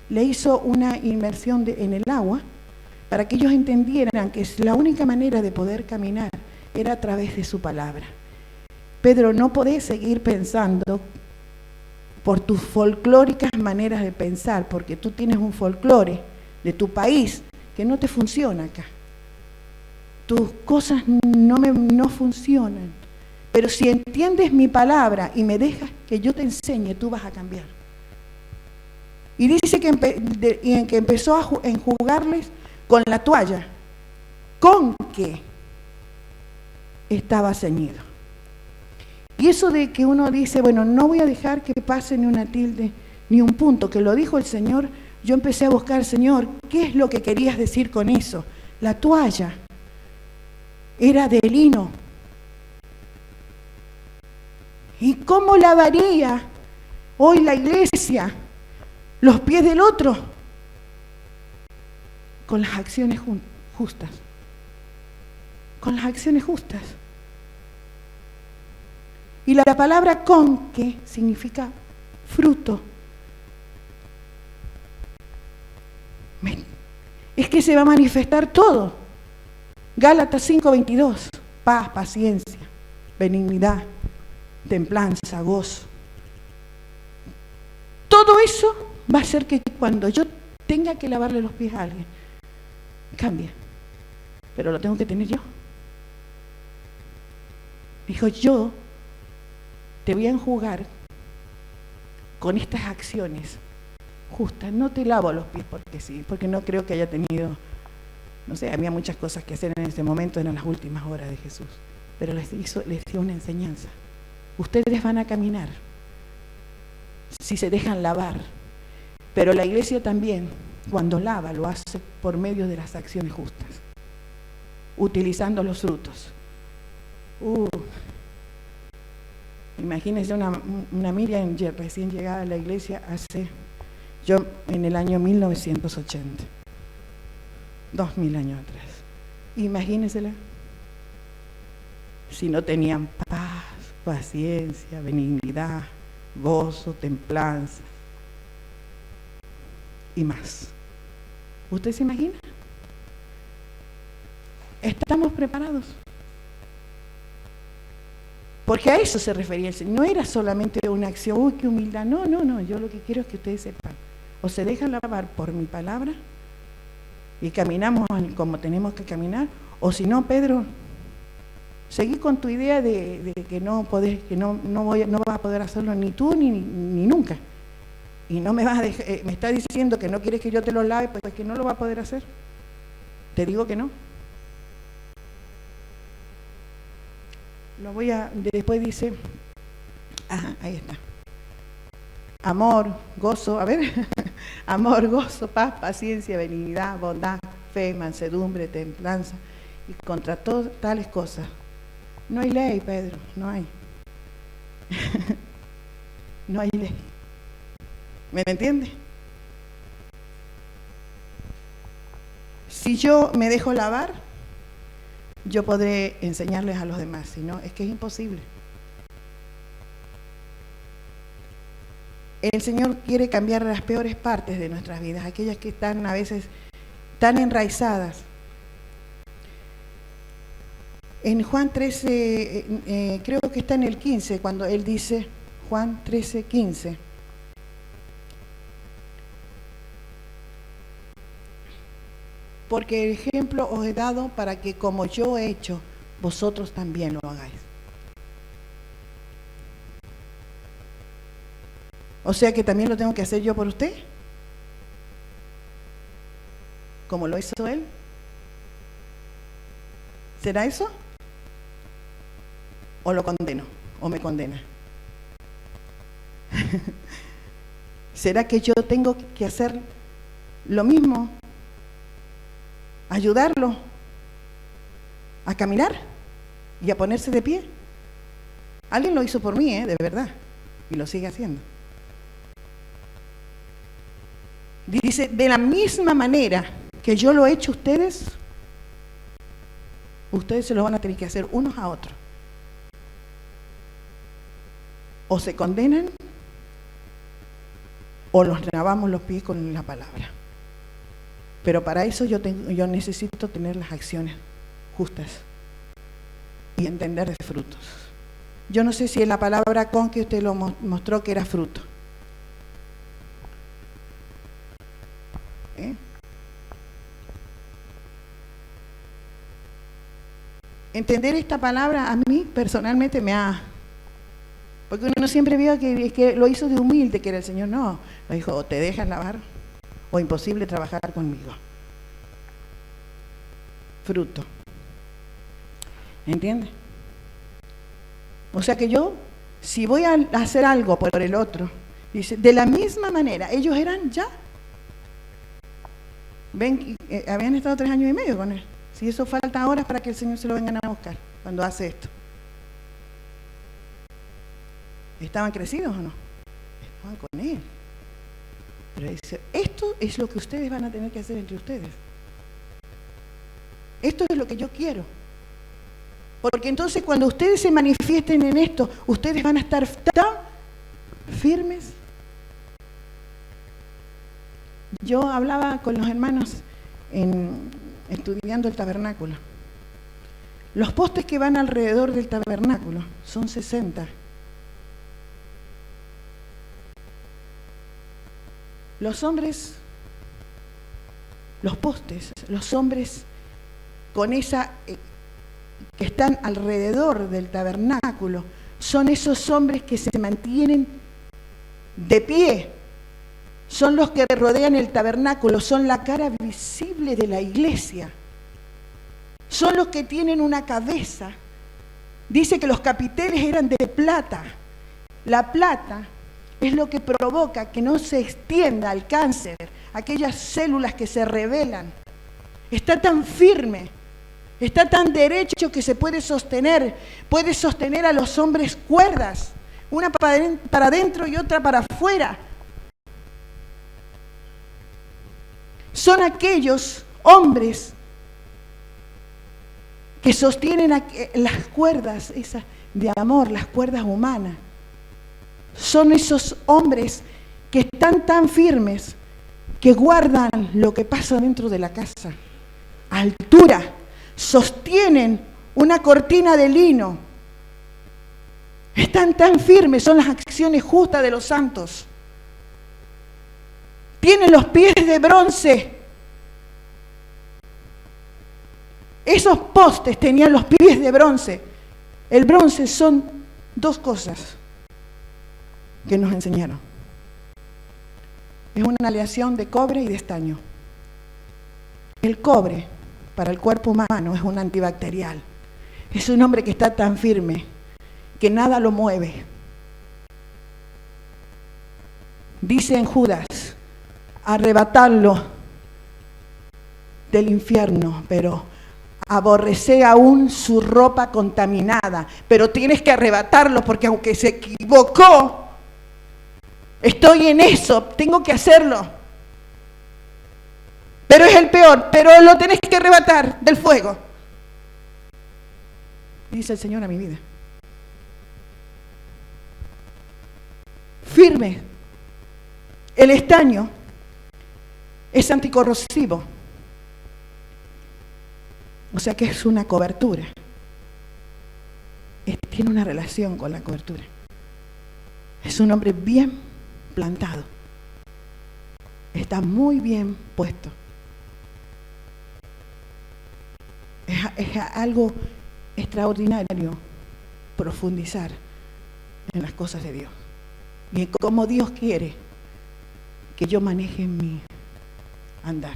[SPEAKER 1] Le hizo una inmersión en el agua para que ellos entendieran que la única manera de poder caminar era a través de su palabra. Pedro, no podés seguir pensando por tus folclóricas maneras de pensar, porque tú tienes un folclore de tu país que no te funciona acá. Tus cosas no funcionan. Pero si entiendes mi palabra y me dejas que yo te enseñe, tú vas a cambiar. Y dice que empezó a enjugarles con la toalla, con que estaba ceñido. Y eso de que uno dice, bueno, no voy a dejar que pase ni una tilde, ni un punto, que lo dijo el Señor, yo empecé a buscar, Señor, ¿qué es lo que querías decir con eso? La toalla era de lino. ¿Y cómo lavaría hoy la iglesia los pies del otro? Con las acciones justas. Con las acciones justas. Y la palabra con que significa fruto. Es que se va a manifestar todo. Gálatas 5:22. Paz, paciencia, benignidad, templanza, gozo. Todo eso va a hacer que cuando yo tenga que lavarle los pies a alguien, cambie. Pero lo tengo que tener yo. Dijo, yo te voy a enjugar con estas acciones justas. No te lavo los pies porque sí, porque no creo que haya tenido, no sé, había muchas cosas que hacer en ese momento, eran las últimas horas de Jesús. Pero les dio una enseñanza. Ustedes van a caminar si se dejan lavar. Pero la iglesia también, cuando lava, lo hace por medio de las acciones justas, utilizando los frutos. Imagínense una Miriam recién llegada a la iglesia yo en el año 1980, 2000 años atrás. Imagínensela. Si no tenían paz, paciencia, benignidad, gozo, templanza y más. ¿Usted se imagina? ¿Estamos preparados? Porque a eso se refería el Señor. No era solamente una acción, uy, qué humildad. No. Yo lo que quiero es que ustedes sepan. O se dejan lavar por mi palabra y caminamos como tenemos que caminar, o si no, Pedro, seguí con tu idea de que no podés, que no vas a poder hacerlo ni tú ni nunca. Y no me vas a dejar, me está diciendo que no quieres que yo te lo lave, pues que no lo va a poder hacer. Te digo que no. Después dice, ahí está. Amor, gozo, a ver, amor, gozo, paz, paciencia, benignidad, bondad, fe, mansedumbre, templanza, y contra todas tales cosas no hay ley, Pedro, no hay. No hay ley. ¿Me entiende? Si yo me dejo lavar, yo podré enseñarles a los demás, si no, es que es imposible. El Señor quiere cambiar las peores partes de nuestras vidas, aquellas que están a veces tan enraizadas. En Juan 13, creo que está en el 15, cuando Él dice, Juan 13:15, porque el ejemplo os he dado para que como yo he hecho, vosotros también lo hagáis. O sea que también lo tengo que hacer yo por usted, como lo hizo él. ¿Será eso? ¿O lo condeno? ¿O me condena? ¿Será que yo tengo que hacer lo mismo? ¿Ayudarlo a caminar y a ponerse de pie? Alguien lo hizo por mí, de verdad, y lo sigue haciendo. Dice, de la misma manera que yo lo he hecho a ustedes, ustedes se lo van a tener que hacer unos a otros. O se condenan, o los lavamos los pies con la palabra. Pero para eso yo necesito tener las acciones justas y entender de frutos. Yo no sé si es la palabra con que usted lo mostró que era fruto. Entender esta palabra a mí personalmente me ha... Porque uno siempre vio que lo hizo de humilde, que era el Señor. No, lo dijo, o te dejas lavar, o imposible trabajar conmigo. Fruto. ¿Entiendes? O sea que yo, si voy a hacer algo por el otro, dice, de la misma manera, ellos eran ya. Ven, habían estado 3 años y medio con él. Si eso falta horas para que el Señor se lo vengan a buscar cuando hace esto. ¿Estaban crecidos o no? Estaban con él. Pero dice, esto es lo que ustedes van a tener que hacer entre ustedes. Esto es lo que yo quiero. Porque entonces cuando ustedes se manifiesten en esto, ustedes van a estar tan firmes. Yo hablaba con los hermanos estudiando el tabernáculo. Los postes que van alrededor del tabernáculo son 60. Los hombres, los postes, los hombres con esa que están alrededor del tabernáculo, son esos hombres que se mantienen de pie, son los que rodean el tabernáculo, son la cara visible de la iglesia, son los que tienen una cabeza. Dice que los capiteles eran de plata. La plata es lo que provoca que no se extienda el cáncer, aquellas células que se rebelan. Está tan firme, está tan derecho que se puede sostener a los hombres cuerdas, una para adentro y otra para afuera. Son aquellos hombres que sostienen las cuerdas esas de amor, las cuerdas humanas. Son esos hombres que están tan firmes que guardan lo que pasa dentro de la casa. Altura, sostienen una cortina de lino. Están tan firmes, son las acciones justas de los santos. Tienen los pies de bronce. Esos postes tenían los pies de bronce. El bronce son 2 cosas que nos enseñaron. Es una aleación de cobre y de estaño. El cobre para el cuerpo humano es un antibacterial. Es un hombre que está tan firme que nada lo mueve. Dice en Judas, arrebatarlo del infierno, pero aborrecé aún su ropa contaminada. Pero tienes que arrebatarlo porque aunque se equivocó, estoy en eso, tengo que hacerlo. Pero es el peor, pero lo tenés que arrebatar del fuego. Dice el Señor a mi vida. Firme. El estaño es anticorrosivo. O sea que es una cobertura. Tiene una relación con la cobertura. Es un hombre bien plantado. Está muy bien puesto. es algo extraordinario profundizar en las cosas de Dios y en cómo Dios quiere que yo maneje mi andar.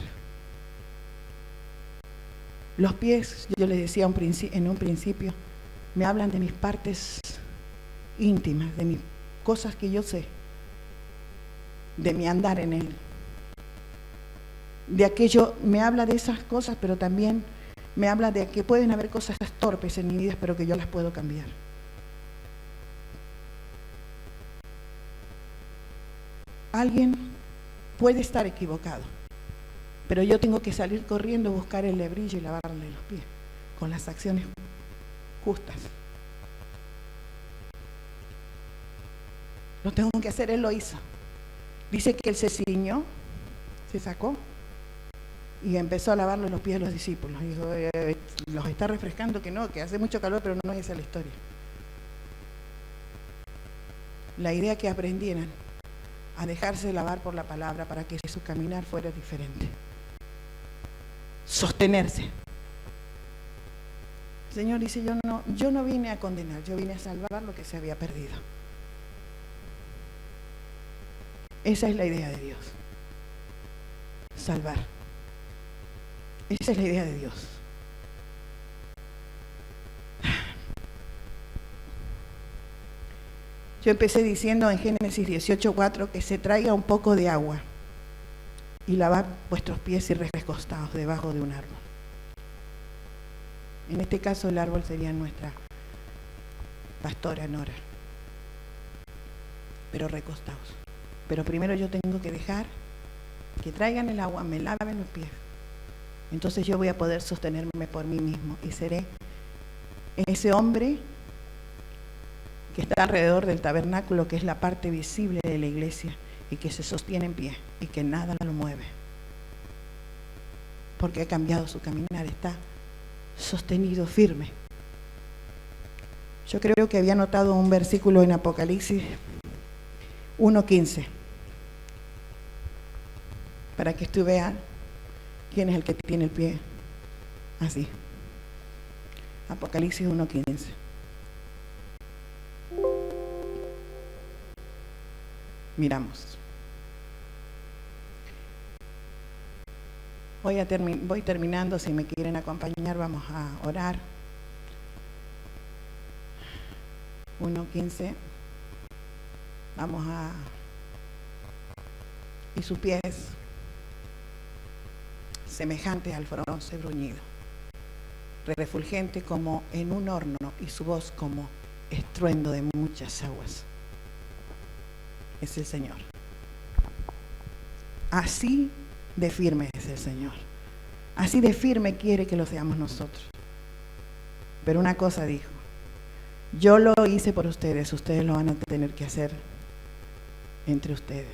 [SPEAKER 1] Los pies, yo les decía en un principio, me hablan de mis partes íntimas, de mis cosas que yo sé, de mi andar en Él. De aquello, me habla de esas cosas, pero también me habla de que pueden haber cosas torpes en mi vida, pero que yo las puedo cambiar. Alguien puede estar equivocado, pero yo tengo que salir corriendo, buscar el lebrillo y lavarle los pies con las acciones justas. Lo tengo que hacer, Él lo hizo. Dice que Él se ciñó, se sacó y empezó a lavarle los pies a los discípulos. Y dijo, los está refrescando, que no, que hace mucho calor, pero no es esa la historia. La idea que aprendieran a dejarse lavar por la palabra para que su caminar fuera diferente. Sostenerse. El Señor dice, yo no vine a condenar, yo vine a salvar lo que se había perdido. Esa es la idea de Dios. Salvar. Esa es la idea de Dios. Yo empecé diciendo en Génesis 18:4 que se traiga un poco de agua y lavad vuestros pies y recostados debajo de un árbol. En este caso el árbol sería nuestra pastora Nora, pero recostados. Pero primero yo tengo que dejar que traigan el agua, me laven los pies. Entonces yo voy a poder sostenerme por mí mismo y seré ese hombre que está alrededor del tabernáculo, que es la parte visible de la iglesia y que se sostiene en pie y que nada lo mueve. Porque ha cambiado su caminar, está sostenido, firme. Yo creo que había notado un versículo en Apocalipsis 1:15 para que tú veas quién es el que tiene el pie así. Apocalipsis 1:15. Miramos. Voy terminando, si me quieren acompañar vamos a orar. 1:15. Vamos a... Y sus pies semejantes al bronce bruñido, refulgente como en un horno, y su voz como estruendo de muchas aguas. Es el Señor. Así de firme es el Señor. Así de firme quiere que lo seamos nosotros. Pero una cosa dijo: yo lo hice por ustedes, ustedes lo van a tener que hacer entre ustedes.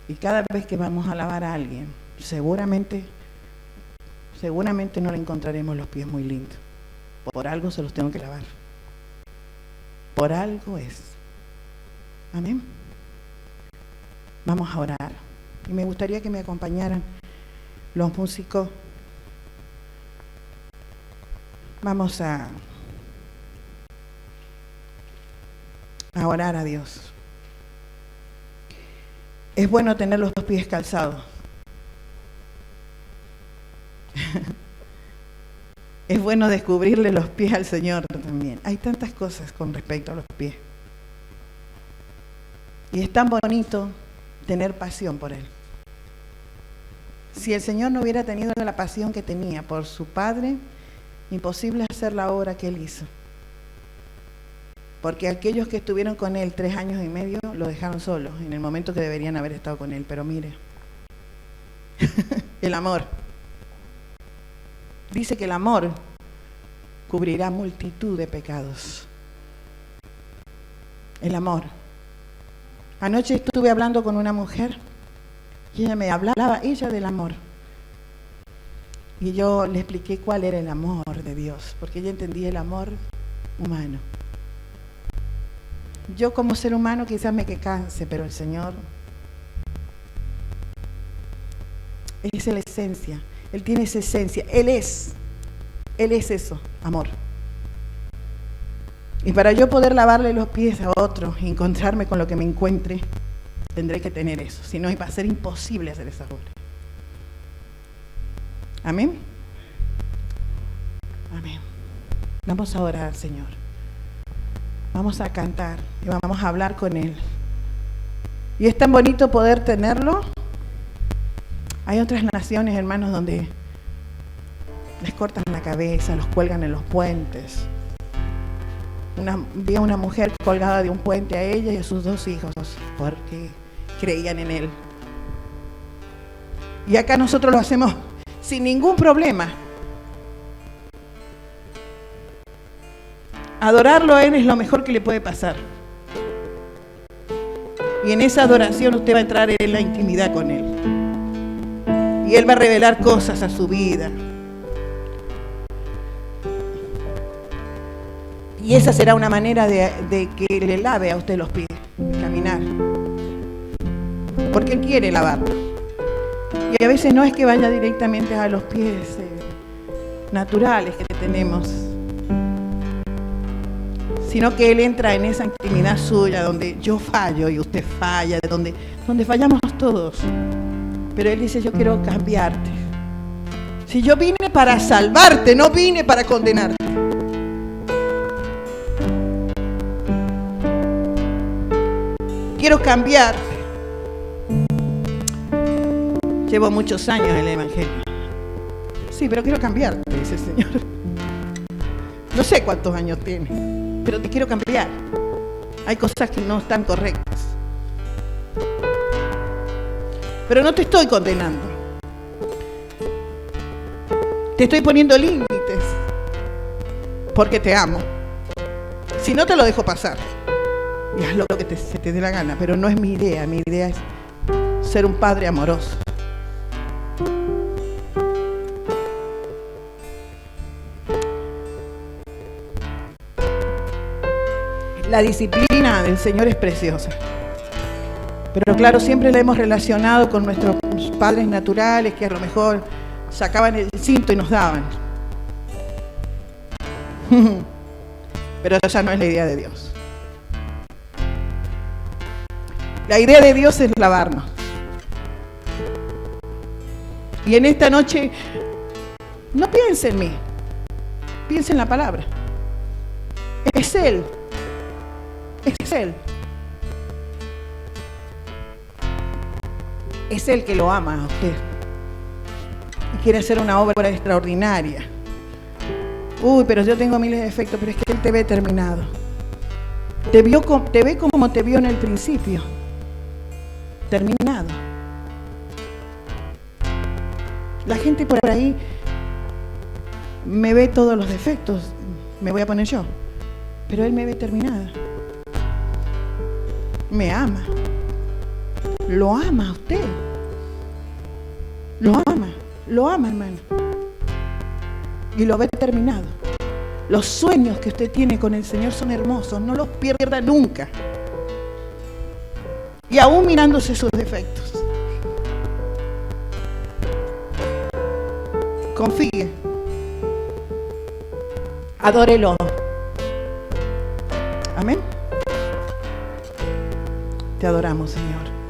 [SPEAKER 1] Y cada vez que vamos a alabar a alguien, seguramente no le encontraremos los pies muy lindos. Por algo se los tengo que lavar. Por algo es. Amén. Vamos a orar. Y me gustaría que me acompañaran los músicos. Vamos a orar a Dios. Es bueno tener los dos pies calzados. Es bueno descubrirle los pies al Señor también. Hay tantas cosas con respecto a los pies. Y es tan bonito tener pasión por Él. Si el Señor no hubiera tenido la pasión que tenía por su Padre, imposible hacer la obra que Él hizo. Porque aquellos que estuvieron con Él 3 años y medio lo dejaron solo en el momento que deberían haber estado con Él. Pero mire, el amor. Dice que el amor cubrirá multitud de pecados. El amor. Anoche estuve hablando con una mujer y ella me hablaba, ella del amor. Y yo le expliqué cuál era el amor de Dios, porque ella entendía el amor humano. Yo como ser humano quizás me canse, pero el Señor es la esencia. Él tiene esa esencia. Él es Él es eso, amor. Y para yo poder lavarle los pies a otro y encontrarme con lo que me encuentre, tendré que tener eso. Si no, va a ser imposible hacer esa obra. Amén. Amén. Vamos a orar al Señor. Vamos a cantar y vamos a hablar con Él. Y es tan bonito poder tenerlo. Hay otras naciones, hermanos, donde les cortan la cabeza, los cuelgan en los puentes. Vi a una mujer colgada de un puente a ella y a sus 2 hijos porque creían en Él. Y acá nosotros lo hacemos sin ningún problema. Adorarlo a Él es lo mejor que le puede pasar. Y en esa adoración usted va a entrar en la intimidad con Él. Y Él va a revelar cosas a su vida. Y esa será una manera de que le lave a usted los pies, de caminar. Porque Él quiere lavarlo. Y a veces no es que vaya directamente a los pies naturales que tenemos, sino que Él entra en esa intimidad suya donde yo fallo y usted falla, donde fallamos todos. Pero Él dice, yo quiero cambiarte. Si yo vine para salvarte, no vine para condenarte. Quiero cambiarte. Llevo muchos años en el Evangelio. Sí, pero quiero cambiarte, dice el Señor. No sé cuántos años tiene, pero te quiero cambiar. Hay cosas que no están correctas. Pero no te estoy condenando. Te estoy poniendo límites. Porque te amo. Si no, te lo dejo pasar. Y haz lo que se te dé la gana, pero no es mi idea. Mi idea es ser un padre amoroso. La disciplina del Señor es preciosa. Pero claro, siempre la hemos relacionado con nuestros padres naturales, que a lo mejor sacaban el cinto y nos daban. Pero esa no es la idea de Dios. La idea de Dios es lavarnos. Y en esta noche, no piense en mí, piense en la palabra. Es Él. Es Él. Es Él que lo ama a usted. Y quiere hacer una obra extraordinaria. Uy, pero yo tengo miles de defectos, pero es que Él te ve terminado. Te ve como te vio en el principio. Terminado. La gente por ahí me ve todos los defectos, me voy a poner yo, pero Él me ve terminada. Me ama. Lo ama a usted. Lo ama, hermano. Y lo ve terminado. Los sueños que usted tiene con el Señor son hermosos, no los pierda nunca. Y aún mirándose sus defectos. Confíe. Adórelo. Amén. Te adoramos, Señor.